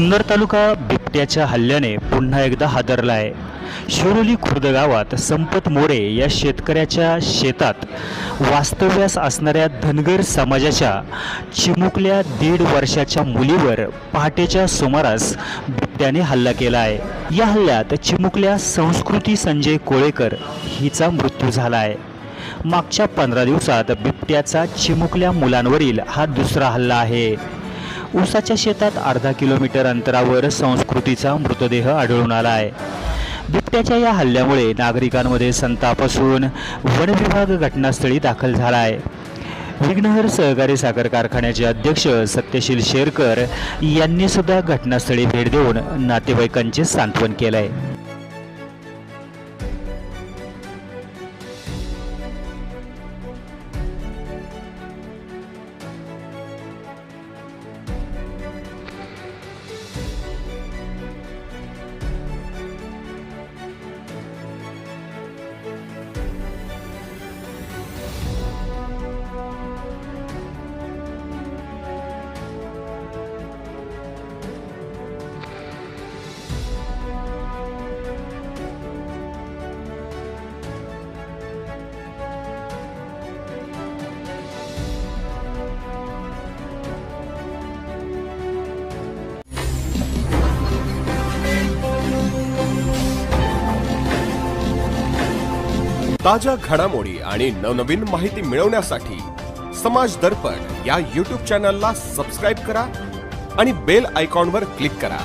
जुन्नर तालुका बिबट्याच्या हल्ल्याने पुन्हा एकदा हादरला आहे। शिरोली खुर्द गावात संपत मोरे या शेतकऱ्याच्या शेतात वास्तव्यास असणाऱ्या धनगर समाजाच्या चिमुकल्या 1.5 वर्षाच्या मुलीवर पहाटेच्या सुमारास बिबट्याने हल्ला केला आहे। या हल्ल्यात चिमुकल्या संस्कृती संजय कोळेकर हिचा मृत्यू झाला आहे। मागच्या 15 दिवसात बिबट्याचा चिमुकल्या मुलांवरील हा दुसरा हल्ला आहे। ऊसाच्या शेतात अर्धा किलोमीटर अंतरावर संस्कृतीचा मृतदेह आढळून आला आहे। बिबट्याच्या या हल्ल्यामुळे नागरिकांमध्ये संताप असून वन विभाग घटनास्थळी दाखल झाला आहे। विघ्नहर सहकारी साखर कारखान्याचे अध्यक्ष सत्यशील शेरकर यांनी सुद्धा घटनास्थळी भेट देऊन नातेवाईकांचे सांत्वन केले आहे। ताज्या घडामोडी आणि नवनवीन माहिती मिळवण्यासाठी समाज दर्पण या YouTube चॅनलला सबस्क्राइब करा आणि बेल आयकॉनवर क्लिक करा।